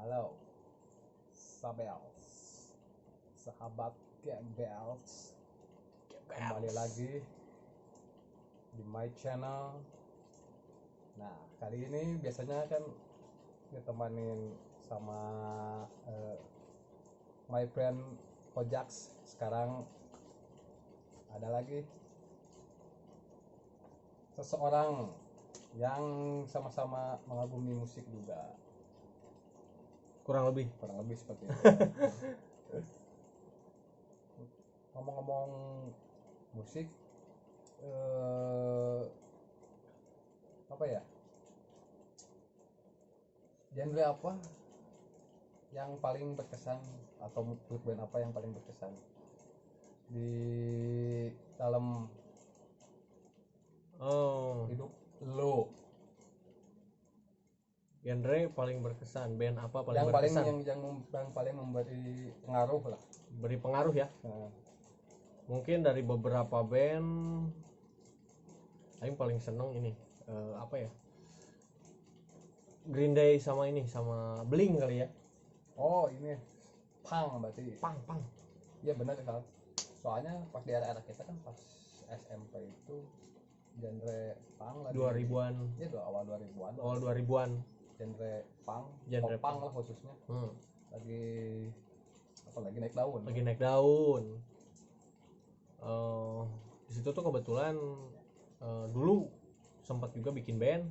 Halo, Sabels, sahabat Gembels, kembali lagi di my channel. Nah, kali ini biasanya kan ditemanin sama my friend Kojax. Sekarang ada lagi seseorang yang sama-sama mengagumi musik juga. kurang lebih Seperti itu. Ngomong-ngomong musik, apa ya, genre apa yang paling berkesan atau grup band apa yang paling berkesan di dalam hidup lo? Genre paling berkesan, band apa paling yang berkesan? yang paling memberi pengaruh lah. Beri pengaruh ya. Nah, Mungkin dari beberapa band Aing paling seneng ini apa ya, Green Day sama Blink kali ya. oh ini punk berarti. Pang Iya benar kan. Soalnya pas di era kita kan pas SMP itu genre punk lagi 2000-an, ya awal 2000-an. awal 2000-an. Genre punk, Genre punk lah khususnya. Lagi lagi naik daun. Lagi naik daun. Di situ tuh kebetulan dulu sempat juga bikin band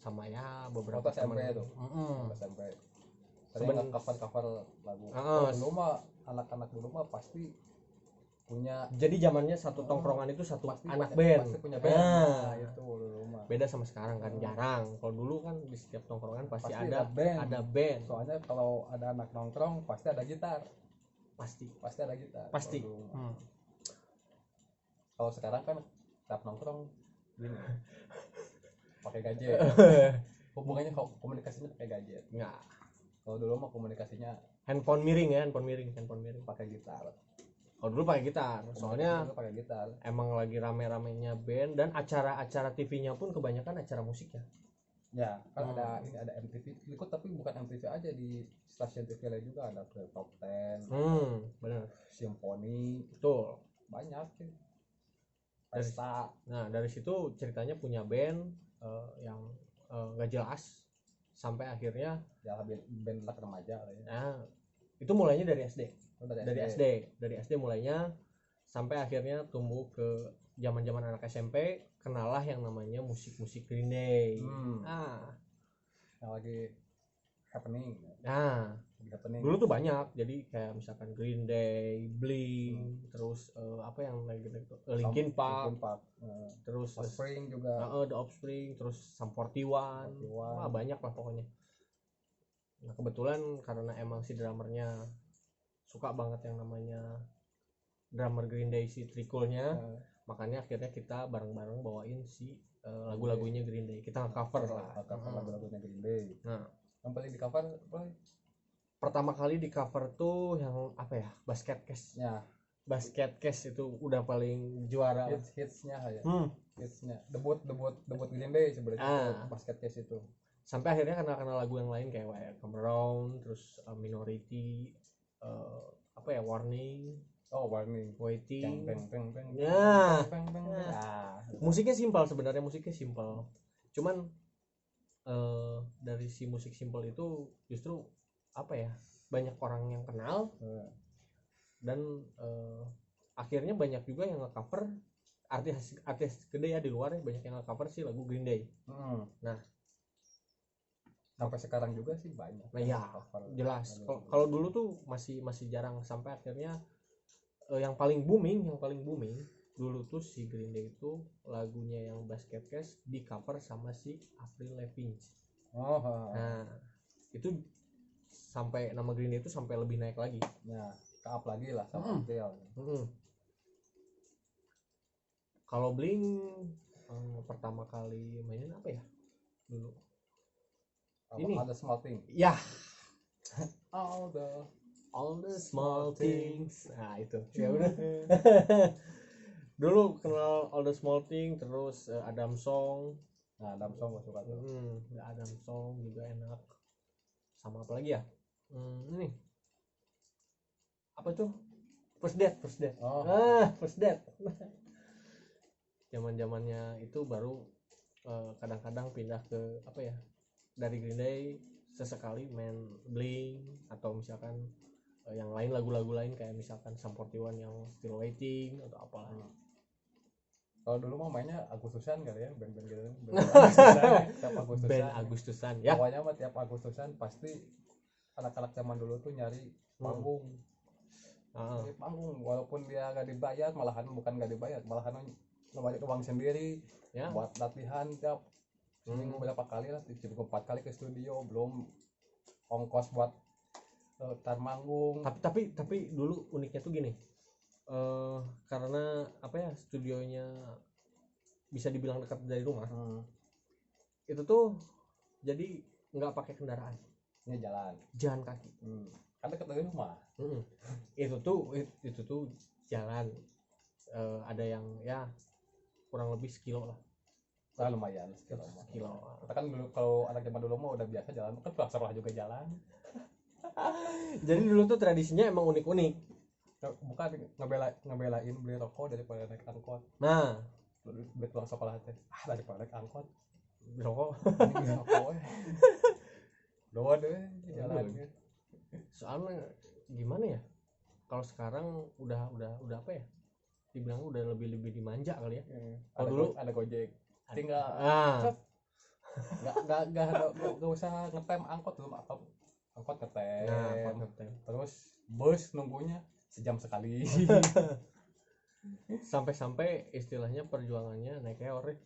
sama ya beberapa SMP teman. itu. SMP. Sering cover lagu. Dulu mah anak-anak dulu mah pasti punya. Jadi zamannya satu tongkrongan itu satu pasti anak punya, band. Pasti punya band. Nah, itu dulu mah. Beda sama sekarang kan, jarang. Kalau dulu kan di setiap tongkrongan pasti ada band. Soalnya kalau ada anak nongkrong pasti ada gitar. Pasti ada gitar. Pasti. Kalau sekarang kan tiap nongkrong gini. Pakai gadget. Hubungannya komunikasinya pakai gadget. Enggak. Kalau dulu mah komunikasinya handphone miring. pakai gitar. Kalau dulu pakai gitar, soalnya pakai gitar. Emang lagi rame-ramenya band dan acara-acara TV-nya pun kebanyakan acara musik ya. Ya, kan ada MTV ikut, tapi bukan MTV aja, di stasiun TV lain juga ada Top 10. Benar. Simfoni, betul. Banyak sih. Pesta. Nah, dari situ ceritanya punya band yang nggak jelas sampai akhirnya ya band anak remaja lah ya. Nah, itu mulainya dari SD. Dari SD mulainya sampai akhirnya tumbuh ke zaman-zaman anak SMP, kenalah yang namanya musik-musik Green Day. Yang lagi happening. Dulu tuh banyak, jadi kayak misalkan Green Day, Blink, terus apa yang lagi Linkin Park, terus Offspring juga. The Offspring, terus Sum 41. Banyak lah pokoknya. Nah, kebetulan karena emang si drummernya suka banget yang namanya drummer Green Day, si Trikulnya, makanya akhirnya kita bareng-bareng bawain si lagu-lagunya Green Day. Kita nge-cover lagu-lagunya Green Day. Nah, yang paling di cover apa? Pertama kali di cover tuh yang apa ya, Basket Case. Ya, Basket Case itu udah paling juara. Hitsnya ya. Hitsnya debut Green Day sebenarnya. Basket Case itu. Sampai akhirnya kenal lagu yang lain kayak Come Around, terus Minority, apa ya, Warning, Waiting. Musiknya simpel. Cuman dari si musik simpel itu justru apa ya, banyak orang yang kenal. Dan akhirnya banyak juga yang nge-cover, artis gede ya di luar ya, banyak yang nge-cover sih lagu Green Day. Nah, sampai sekarang juga sih banyak. Nah ya, jelas. Kalau dulu tuh masih jarang, sampai akhirnya yang paling booming dulu tuh si Green Day itu lagunya yang Basket Case di cover sama si Avril Lavigne. Nah, itu sampai nama Green Day itu sampai lebih naik lagi. Ya, ke-up lagi lah sama Avril. Kalau Blink pertama kali mainin apa ya dulu? Ini All the Small Things. Ya. All the Small Things. Nah, itu. Ya udah. Dulu kenal All the Small Things, terus Adam Song. Nah, Adam Song gue suka tuh. Adam Song juga enak. sama apa lagi ya, ini apa tuh, first date Oh. first date zaman-zamannya itu baru kadang-kadang pindah ke apa ya, dari Green Day sesekali main Blink atau misalkan yang lain, lagu-lagu lain kayak misalkan Sum 41 yang Still Waiting atau apalah. Kalau dulu mah mainnya Agustusan kali ya, band-band gitu. Tiap Agustusan. Band Agustusan ya. Pokoknya mah tiap Agustusan pasti anak-anak zaman dulu tuh nyari panggung. Nyari panggung walaupun dia gak dibayar, malahan bukan gak dibayar, malahan ngebayar uang sendiri Ya. buat latihan tiap seminggu berapa kali lah, 4 kali ke studio, belum ongkos buat tar manggung. Tapi dulu uniknya tuh gini, karena apa ya, studionya bisa dibilang dekat dari rumah. Itu tuh jadi nggak pakai kendaraan, Ini jalan kaki. Kan dekat dari rumah. Itu tuh jalan, ada yang ya kurang lebih sekilo lah. Lumayan sekilo. Kita kan dulu kalau anak zaman dulu mah udah biasa jalan, kan pulang sekolah juga jalan. Jadi dulu tuh tradisinya emang unik-unik. Bukan ngebelain beli rokok daripada naik angkot. Nah, Beli pulang sekolah teh. Daripada naik angkot. beli rokok. Beli rokok. Doa deh jalan. Soalnya gimana ya? Kalau sekarang udah apa ya? Dibilang udah lebih dimanja kali ya. Kalau dulu ada Gojek. Tinggal nggak usah ngetem angkot dulu, atau angkot ngetem. Terus bus nunggunya sejam sekali. Sampai istilahnya perjuangannya naik keor ya.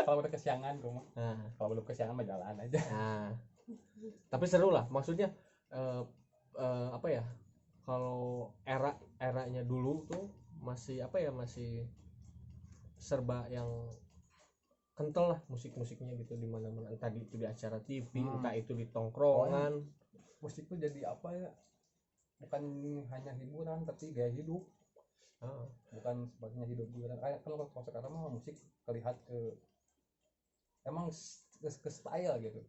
Kalau udah kesiangan gue mah. Kalau belum kesiangan mah jalan aja. Tapi seru lah, maksudnya apa ya, kalau eranya dulu tuh masih apa ya, masih serba yang kental lah musiknya gitu, di mana-mana, tadi itu di acara TV, entah itu di tongkrongan. Musik tuh jadi apa ya, bukan hanya hiburan tapi gaya hidup. Bukan sebagai hidup hiburan. Kayak kalau sekarang mah musik terlihat ke emang ke style gitu,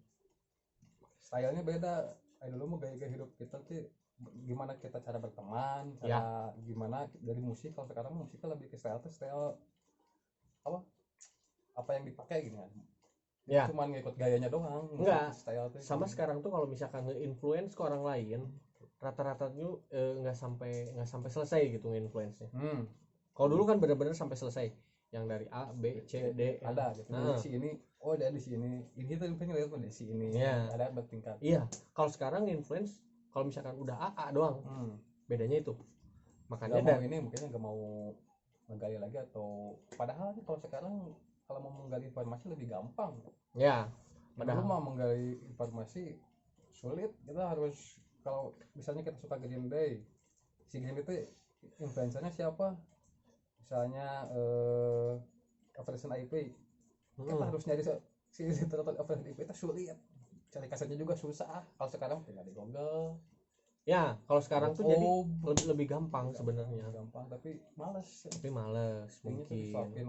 stylenya beda. Dulu mah gaya hidup kita tuh gimana kita cara berteman, cara gimana dari musik. Kalau sekarang musiknya lebih ke style apa yang dipakai gitu kan. Cuman ngikut gayanya doang. Enggak. Style tuh sama sekarang tuh kalau misalkan nge-influence ke orang lain, rata-rata tuh nggak sampai selesai gitu nge-influence-nya. Kalau dulu kan benar-benar sampai selesai, yang dari A, B, C, D ada gitu. Di sini, ada di sini. Ini tuh lihat di sini. Ada bertingkat. Iya. Kalau sekarang influence, kalau misalkan udah AA doang, bedanya itu. Makanya ini mungkin nggak mau menggali lagi, atau padahal kalau sekarang kalau mau menggali informasi lebih gampang. Ya. Padahal mah menggali informasi sulit. Kita harus, kalau misalnya kita suka Green Day, si Green Day itu influencernya siapa? Misalnya Operation IP, kita harus nyari si Operation IP itu sulit, cari kasetnya juga susah. Kalau sekarang tinggal di Google. Ya, kalau sekarang tuh jadi lebih gampang sebenarnya. Gampang tapi males mungkin.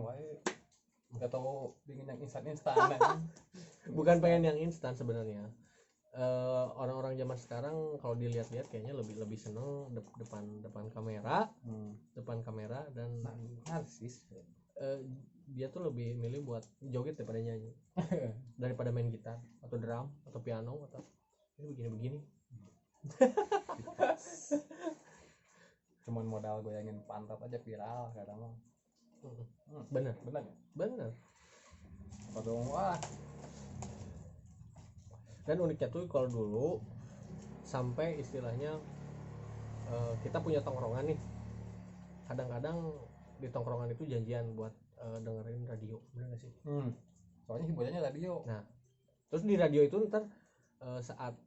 Nggak tahu ingin yang instan. Bukan pengen yang instan sebenarnya. Orang-orang zaman sekarang kalau dilihat-lihat kayaknya lebih seneng depan kamera, dan narsis. Dia tuh lebih milih buat joget daripada nyanyi, daripada main gitar atau drum atau piano atau ini begini. Cuman modal goyangin pantat aja viral kadang mah. Bener. Wah. Dan uniknya tuh kalau dulu sampai istilahnya kita punya tongkrongan nih, kadang-kadang di tongkrongan itu janjian buat dengerin radio, bener gak sih? Soalnya hiburannya radio. Nah, terus di radio itu ntar saat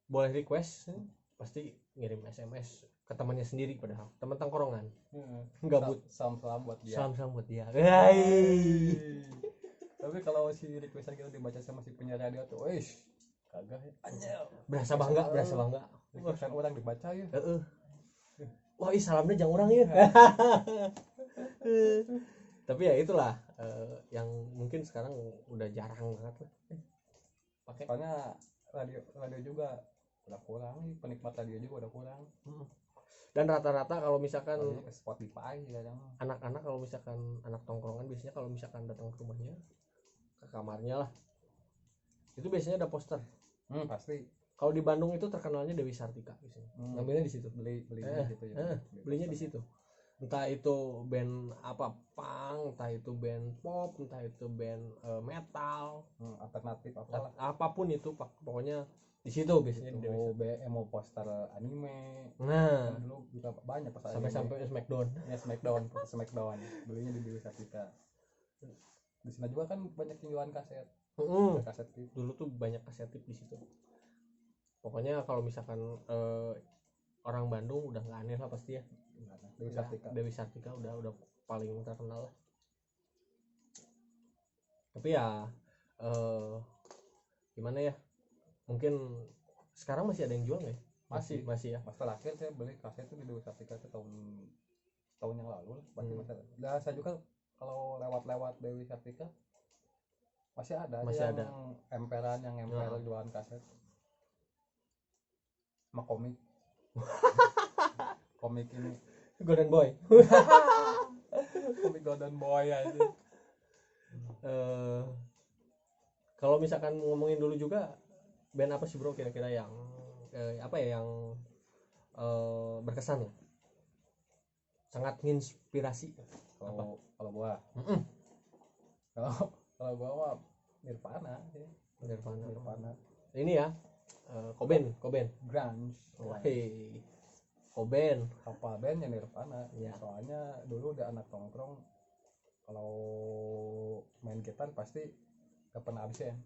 boleh request, pasti ngirim SMS ke temannya sendiri, padahal teman tongkrongan. Gabut. Salam buat dia. Salam buat dia. Tapi kalau si requestan kita dibaca sama si penyiar radio tuh, kagak ya. Anjir. Berasa bangga. Requestan orang dibaca ya. Wah, salamnya jangan orang ya. Tapi ya itulah yang mungkin sekarang udah jarang banget lah. make. Soalnya radio juga udah kurang nih, penikmat radio juga udah kurang. Dan rata-rata kalau misalkan Larinya ke Spotify kadang. anak-anak kalau misalkan anak tongkrongan biasanya kalau misalkan datang ke rumahnya, ke kamarnya lah, itu biasanya ada poster. Pasti. Kalau di Bandung itu terkenalnya Dewi Sartika biasanya. Ngambilnya di situ. Belinya gitu ya. Belinya di situ. Entah itu band apa punk, entah itu band pop, entah itu band metal, alternatif apalah. Apapun itu pokoknya di situ biasanya di Dewi Sartika. Mau poster anime. Nah, Kan dulu juga banyak pas sampai Smackdown. Ya Smackdown. Belinya di Dewi Sartika. Di sana juga kan banyak jualan kaset. Kaset tip. Dulu tuh banyak kaset tip di situ. Pokoknya kalau misalkan orang Bandung udah nggak aneh lah pasti ya. Dewi Sartika udah paling terkenal lah. Tapi ya gimana ya? Mungkin sekarang masih ada yang jual nggak ya? Masih ya. Pas terakhir saya beli kaset itu di Dewi Sartika itu tahun yang lalu lah. Pasti masih ada. Dan saya juga kalau lewat Dewi Sartika masih ada yang emperan yang empel jualan kaset sama komik. Komik ini Golden Boy. komik Golden Boy aja. Kalau misalkan ngomongin dulu juga band apa sih bro kira-kira yang apa ya yang berkesan lah, sangat menginspirasi. Kalau gua kalau gua mah Nirvana. Ini ya Cobain grunge. Hey, Cobain Apa bandnya Nirvana ya. Soalnya dulu udah anak nongkrong kalau main gitar pasti gak pernah absen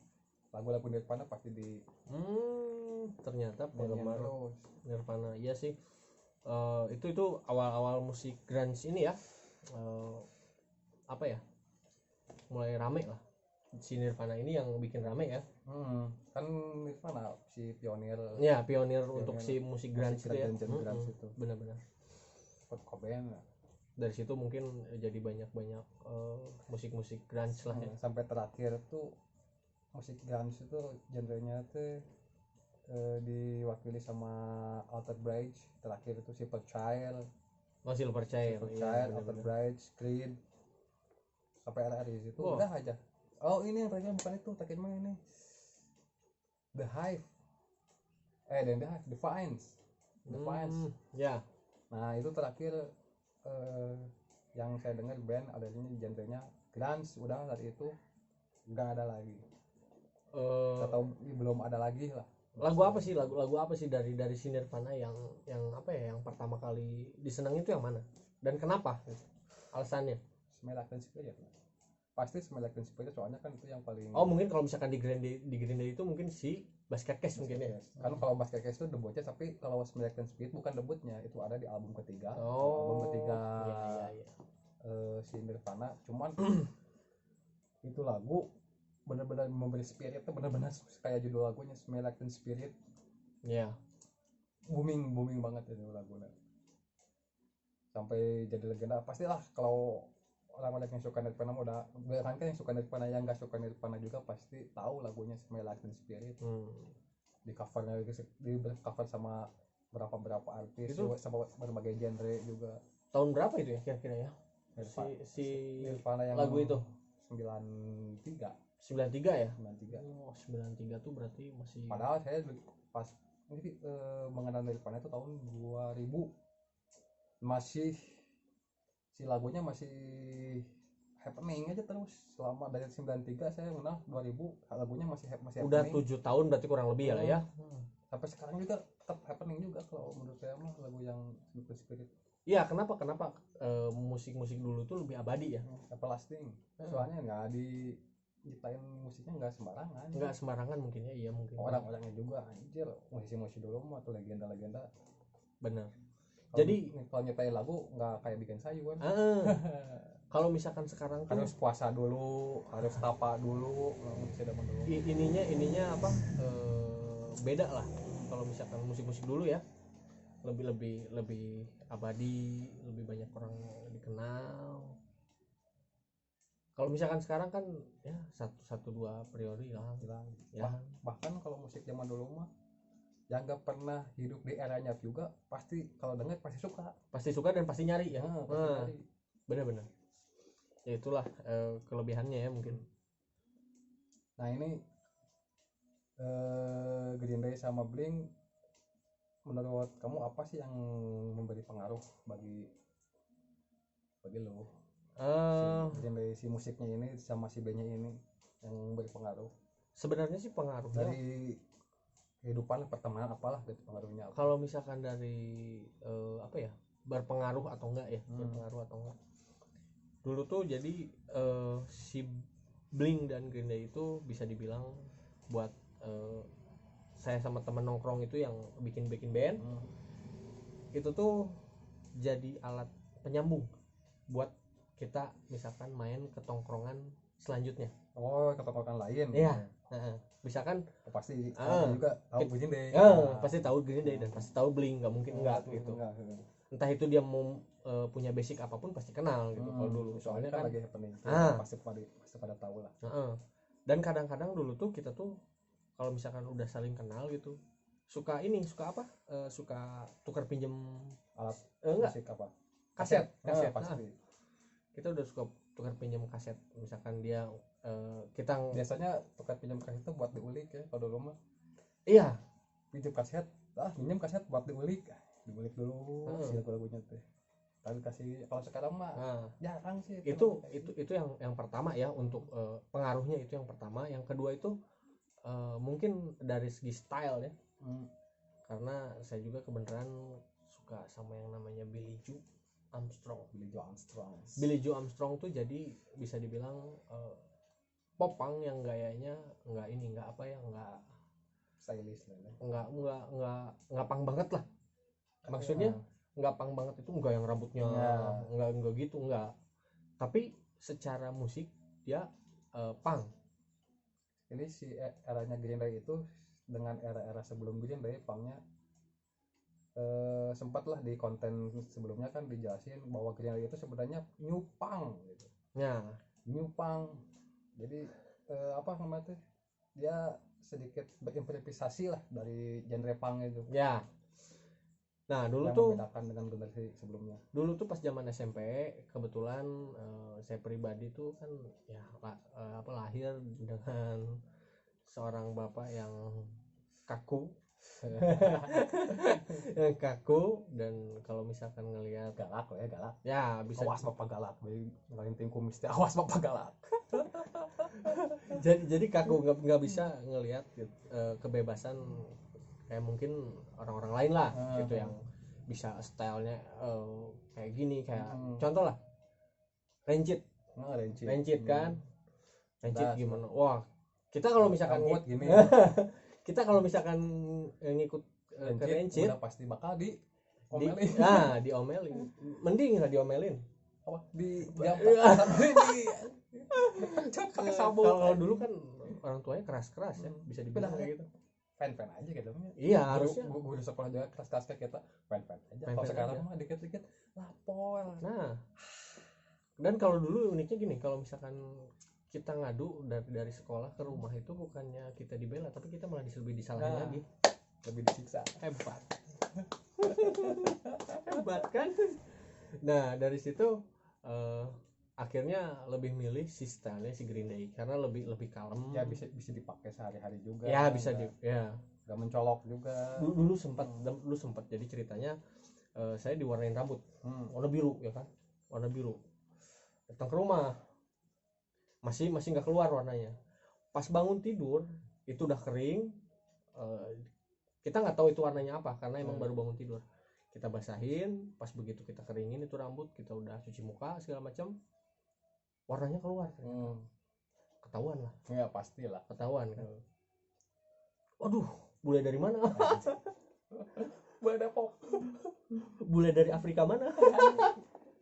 lagu-lagu Nirvana pasti di ternyata penggemar Nirvana. Iya sih. Itu awal-awal musik grunge ini ya, apa ya, mulai rame lah si Nirvana ini, yang bikin rame ya. Kan Nirvana si pionir untuk si musik grunge itu ya. Grunge itu Benar-benar. Cobain Dari situ mungkin jadi banyak musik-musik grunge lah ya. Sampai terakhir tuh musik grunge itu genrenya tuh diwakili sama Alter Bridge. Terakhir itu Silver Child, Alter Bridge, Creed, sampai era di situ udah aja. Oh ini yang terakhir bukan itu, terakhir mah ini The Hive, The Vines. Ya. Nah itu terakhir yang saya dengar band adanya genrenya grunge. Udah dari itu nggak ada lagi. Atau belum ada lagi lah. Lagu apa sih dari si Nirvana yang apa ya, yang pertama kali disenangi itu yang mana dan kenapa? Alasannya? Smell Like Teen Spirit. Pasti Smell Like Teen Spirit, soalnya kan itu yang paling. Mungkin kalau misalkan di Green Day itu mungkin si Basket Case mungkin ya. Kan kalau Basket Case itu debutnya, tapi kalau Smell Like Teen Spirit bukan debutnya, itu ada di album ketiga. Iya. Si Nirvana, cuman itu lagu benar-benar memberi spirit, itu benar-benar kayak judul lagunya Smell Like Teen Spirit. Iya. Booming banget itu lagunya. Sampai jadi legenda. Pastilah kalau orang-orang yang suka Nirvana udah, bahkan yang suka Nirvana, yang nggak suka Nirvana juga pasti tahu lagunya Smell Like Teen Spirit. Di cover sama berapa artis itu, sama berbagai genre juga. Tahun berapa itu ya kira-kira ya? Si Nirvana yang lagu itu 93 ya? 93. 93 tuh berarti masih. Padahal saya pas ini mengenal Nirvana itu tahun 2000. Masih si lagunya masih happening aja terus selama dari 93 saya mengenal 2000 lagunya masih udah happening. 7 tahun berarti kurang lebih ya. Sampai sekarang juga tetap happening juga kalau menurut saya mah lagu yang Spirit. Iya, kenapa musik-musik dulu tuh lebih abadi ya, everlasting. Soalnya nggak diciptain musiknya nggak sembarangan mungkin ya. Iya mungkin orang-orangnya juga anjir, musisi dulu mah tuh legenda benar. Jadi kalau nyiptain lagu nggak kayak bikin sayuran. Kalau misalkan sekarang tuh harus puasa dulu, harus tapa dulu, ininya apa, beda lah. Kalau misalkan musik-musik dulu ya lebih abadi, lebih banyak orang dikenal. Kalau misalkan sekarang kan ya satu dua priori lah hilang. ya. Bahkan kalau musik zaman dulu mah yang nggak pernah hidup di eranya juga pasti kalau denger Pasti suka dan pasti nyari ya. pasti nyari. Benar-benar ya itulah kelebihannya ya mungkin. Nah ini Green Day sama Blink, menurut kamu apa sih yang memberi pengaruh bagi lo? Si Green Day, si musiknya ini sama si bandnya ini yang memberi pengaruh. Sebenarnya sih pengaruhnya Dari kehidupan pertemanan apalah gitu pengaruhnya. Kalau misalkan dari apa ya, berpengaruh atau enggak ya, berpengaruh atau enggak. Dulu tuh jadi si Blink dan Green Day itu bisa dibilang buat saya sama temen nongkrong itu yang bikin band, itu tuh jadi alat penyambung buat kita misalkan main ke tongkrongan selanjutnya. Oh, ke tongkrongan lain. Iya. Misalkan pasti juga tahu Green Day. Pasti tahu Green Day dan pasti tahu Blink, nggak mungkin enggak gitu. Entah itu dia mau punya basic apapun pasti kenal gitu. Kalau dulu soalnya kan lagi happening. Pasti pada tahu lah. Dan kadang-kadang dulu tuh kita tuh kalau misalkan udah saling kenal gitu suka apa suka tukar pinjem alat musik apa kaset pasti. Kita udah suka tukar pinjem kaset, misalkan dia kita biasanya tukar pinjam kaset itu buat diulik ya kalau dulu mah. Iya, pinjam kaset pinjam kaset buat diulik dulu si lagu-lagunya teh. Tapi kasih, kalau sekarang mah jarang sih. Itu yang pertama ya untuk pengaruhnya, itu yang pertama. Yang kedua itu mungkin dari segi style ya. Karena saya juga kebenaran suka sama yang namanya Billie Joe Armstrong tuh jadi bisa dibilang popang yang gayanya nggak stylish lah, nggak pang banget lah. Maksudnya nggak pang banget itu nggak yang rambutnya nggak gitu, nggak. Tapi secara musik dia pang. Ini si eranya Green Day itu dengan era-era sebelum Green Day pangnya sempatlah di konten sebelumnya kan dijelasin bahwa Green Day itu sebenarnya new punk gitu. Ya. New punk. Jadi apa namanya tuh? Dia sedikit berimprovisasi lah dari genre punk itu. Ya. Nah, dulu yang tuh membedakan dengan generasi sebelumnya. Dulu tuh pas zaman SMP kebetulan saya pribadi tuh kan ya lahir dengan seorang bapak yang kaku. Dan kalau misalkan ngelihat galak ya bisa awas bapak galak, ngelinting kumis teh awas bapak galak. jadi kaku, nggak bisa ngelihat kebebasan kayak mungkin orang-orang lain lah gitu yang bisa stylenya kayak gini, kayak contoh lah Rancid kan. Rancid gimana, wah kita kalau misalkan gini kita kalau misalkan ngikut ke Rancid udah pasti bakal diomelin. Diomelin. Mending lah diomelin. Apa? Pakai sabuk. Kalau dulu kan orang tuanya keras-keras ya, bisa dibilang kayak gitu. Fan-fan aja gitu. Iya, harusnya. Guru sekolah juga keras-keras kayak kita, fan-fan aja. Kalau sekarang mah dikit-dikit lapor. Nah. Dan kalau dulu uniknya gini, kalau misalkan kita ngadu dari sekolah ke rumah itu bukannya kita dibela, tapi kita malah lebih disalahin lagi, lebih disiksa. Hebat. Hebat kan? Nah, dari situ akhirnya lebih milih si stylenya si Green Day karena lebih kalem. Ya bisa dipakai sehari-hari juga. Ya bisa Gak mencolok juga. Dulu sempat jadi ceritanya saya diwarnain rambut warna biru ya kan, warna biru. Datang ke rumah masih nggak keluar warnanya. Pas bangun tidur itu udah kering. Kita nggak tahu itu warnanya apa karena emang baru bangun tidur. Kita basahin, pas begitu kita keringin itu rambut, kita udah cuci muka segala macam, warnanya keluar. Ketahuan lah. Ya pastilah ketahuan kan. Waduh, bule dari mana? Bule Depok. Bule dari Afrika mana?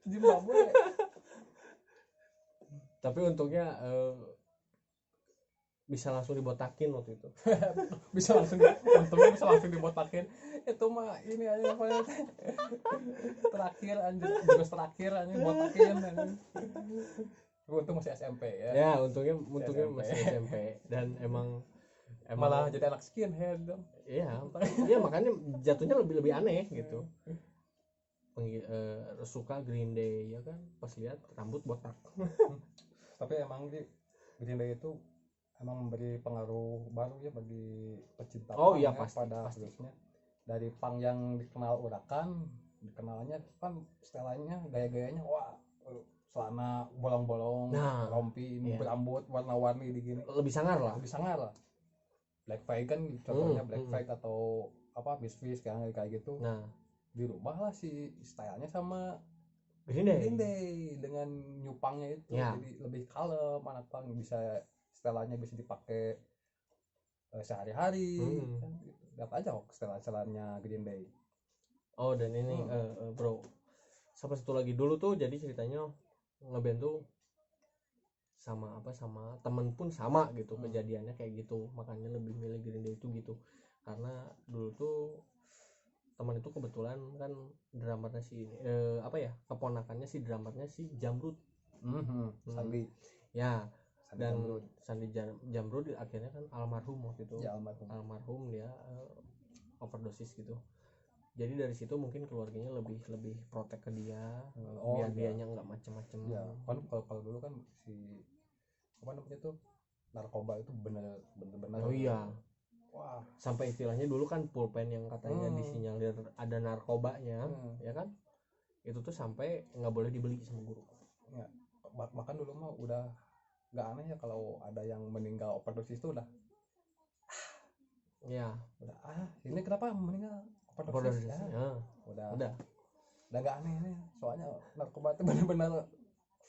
Zimbabwe. Tapi untungnya bisa langsung dibotakin waktu itu. Untungnya bisa langsung dibotakin. Itu mah ini aja apa terakhir anjir, jurus terakhir anjir botakin anjir. Untung masih SMP ya. Ya untungnya SMP. masih SMP dan emang Malah jadi anak skinhead dong. iya iya makanya jatuhnya lebih aneh gitu. Suka Green Day ya kan, pas lihat rambut botak. Tapi emang di Green Day itu emang memberi pengaruh baru ya bagi pecinta Oh punk iya ya, pasti pada khususnya dari punk yang dikenal urakan, dikenalnya kan setelannya gaya-gayanya wah, celana bolong-bolong, Nah, rompi, iya. berambut warna-warni di gini. Lebih sangar lah. Lebih sangar lah. Black Flag kan contohnya Black Flag atau apa Misfits kayak gitu. Nah, dirubah lah si stylenya sama Green Day. Green Day dengan nyupangnya itu Ya. jadi lebih kalem, anak pang bisa setelannya bisa dipakai sehari-hari kan gitu. Lihat aja kok setelannya Green Day. Oh dan ini bro, sama satu lagi dulu tuh jadi ceritanya ngeband tuh sama temen pun sama gitu kejadiannya kayak gitu, makanya lebih milih Green Day itu gitu karena dulu tuh teman itu kebetulan kan drummernya si keponakannya si drummernya si Jamrud. Sandi Ya Sandi dan Jamrud. Sandi Jamrud akhirnya kan almarhum waktu itu Ya, almarhum. dia overdosis gitu, jadi dari situ mungkin keluarganya lebih protek ke dia biar dianya nggak macem-macem ya kan kalau dulu kan si apa namanya tuh narkoba itu bener-bener oh iya wah sampai istilahnya dulu kan pulpen yang katanya disinyalir ada narkobanya ya kan itu tuh sampai nggak boleh dibeli sama guru ya, bahkan dulu mah udah nggak aneh ya kalau ada yang meninggal overdosis itu udah ya ini kenapa meninggal overdosis ya. udah nggak aneh nih soalnya narkoba itu benar-benar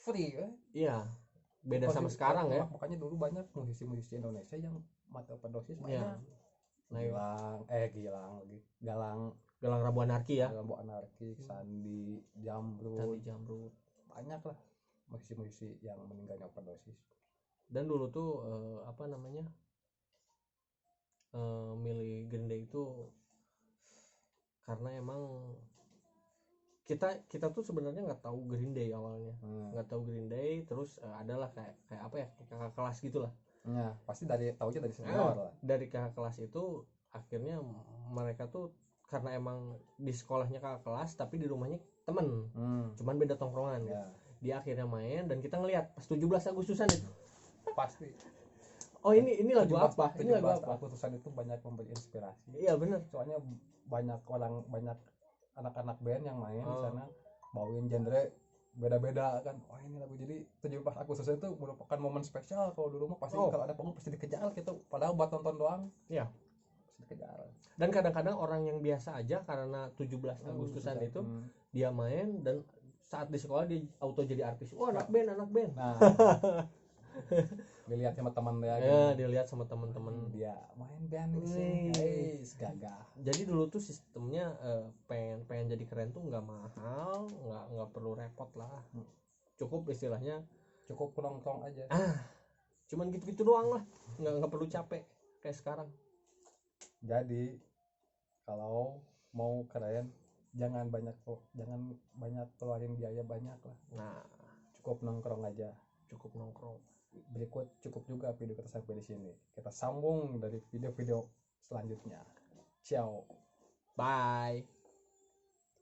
free ya. Iya beda sama sekarang ya, makanya dulu banyak musisi Indonesia yang mati overdosis ya. Galang Rabu Anarki ya, Rabu Anarki, Sandi Jamrud banyak lah musisi yang meninggalnya overdosis. Dan dulu tuh milih Green Day itu karena emang kita tuh sebenarnya nggak tahu Green Day awalnya, nggak tahu Green Day, terus adalah kayak apa ya kakak kelas gitulah. Ya pasti taunya dari senior lah. Dari kakak kelas itu akhirnya mereka tuh karena emang di sekolahnya kakak kelas tapi di rumahnya temen, cuman beda tongkrongan. Ya. Dia akhirnya main dan kita ngelihat pas 17 Agustusan itu pasti. Oh ini lagu apa? Ini lagu apa? Agustusan itu banyak memberi inspirasi. Iya benar. Soalnya banyak anak-anak band yang main di sana bawain genre beda-beda kan. Wah ini lagu jadi 17 Agustus itu merupakan momen spesial kalau dulu mah pasti kalau ada panggung pasti dikejar gitu. Padahal buat nonton doang. Iya. Pasti dikejar. Dan kadang-kadang orang yang biasa aja karena 17 Agustusan itu dia main dan saat di sekolah dia auto jadi artis. Oh anak band. Nah. Dilihat sama teman dia. Ya, dilihat sama teman-teman. Dia main band di sini. Gagah. Jadi dulu tuh sistemnya pengen jadi keren tuh nggak mahal, nggak perlu repot lah. Cukup istilahnya cukup nongkrong aja. Cuman gitu-gitu doang lah. Nggak perlu capek kayak sekarang. Jadi kalau mau keren jangan banyak keluarin biaya banyak lah. Nah, cukup nongkrong aja. Berikut cukup juga video kita sampai di sini. Kita sambung dari video-video selanjutnya. Ciao. Bye.